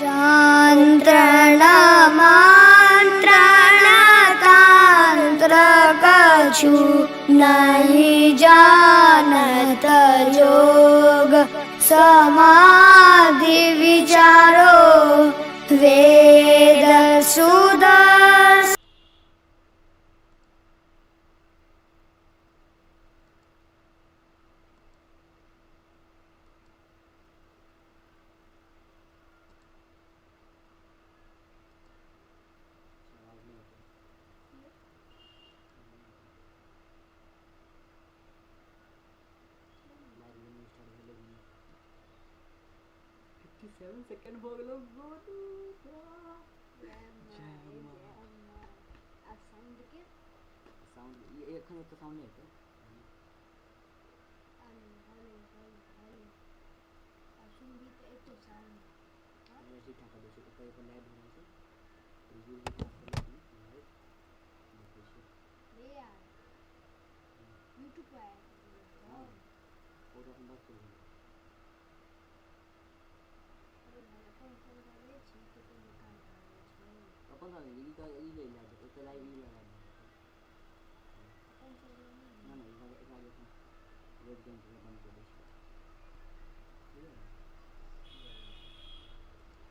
जान्त्रणमान्त्रणतान्त्रकछु नहि जानत योग समाधि विचारो वेद सुदर्शन। सेकंड हो गलो साउंड ये एखन तो साउंड नहीं है ठीक ठाक है दोस्तों तो ये लाइव होने से रिव्यू भी ठाक है लाइव देखिए ले यार YouTube पे आया हां और अपन बात कर रहे हैं अपन था ये का ये ले लिया तो लाइव ही लगा ना ना इधर एक आगे था वेब गेम से बंद कर दो ठीक है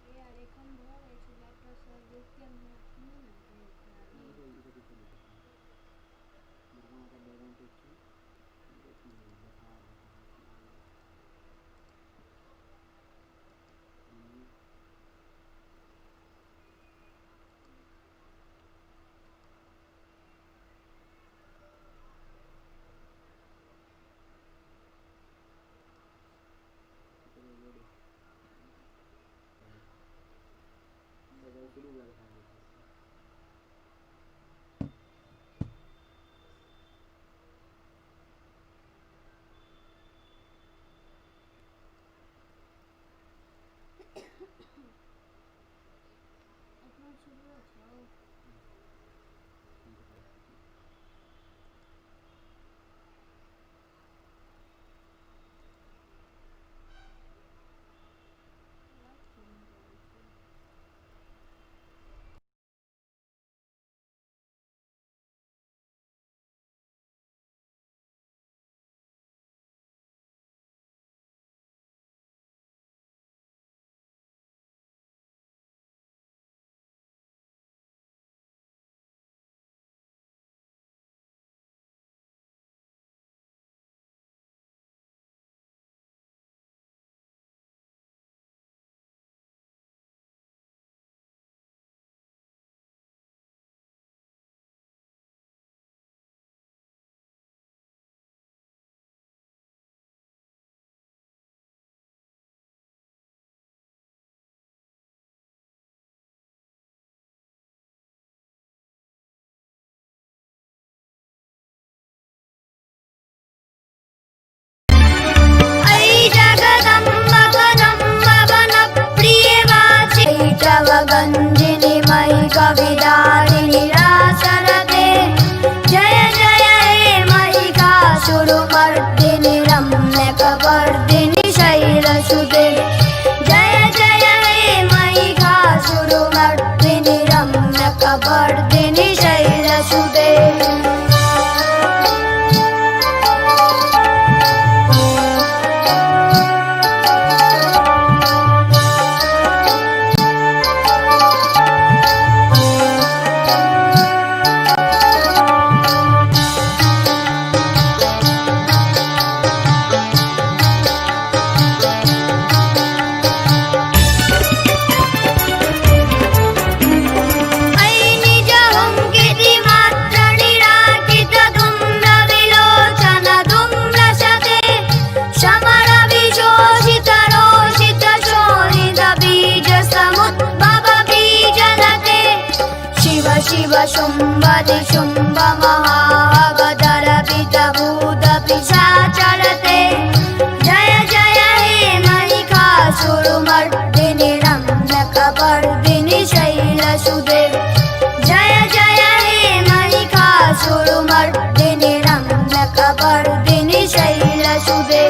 ये यार एक हम बहुत ऐसे लैपटॉप से वेब गेम में नहीं ना ये इधर दिख रहा है मेरा मतलब बैकग्राउंड पिक्चर देखने बता शुरू लगा है अपना शुरू अच्छा गंजिनी मयि कविदारिणी रासरते जय जय हे महिषासुरमर्दिनि रम्यकपर्दिनि शैलसुते जय जय हे महिषासुरमर्दिनि रम्यकपर्दिनि शैलसुते शुम्भदि शुम्भ महावगदरपितभूतपिशाचरते जय जय हे महिषासुरमर्दिनि रम्यकपर्दिनि शैलसुते जय जय हे महिषासुरमर्दिनि रम्यकपर्दिनि शैलसुते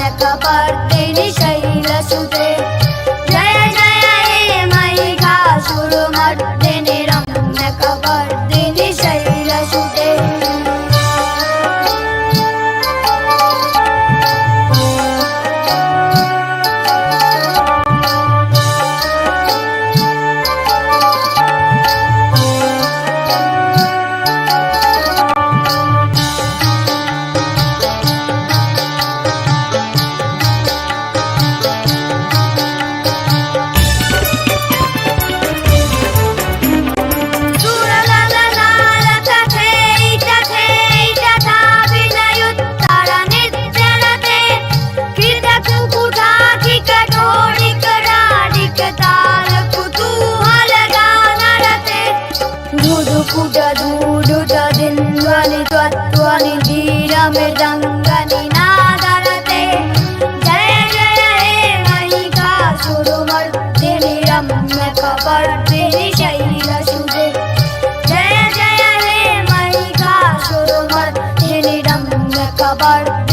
रम्यकपर्दिनि शैलसुते जय जय हे महिषासुरमर्दिनि रम्यकपर्दिनि शैलसुते मृदङ्गनिनादरते जय जय हे महिषासुरमर्दिनि रम्यकपर्दिनि शैलसुते जय जय हे महिषासुरमर्दिनि रम्यकपर्दिनि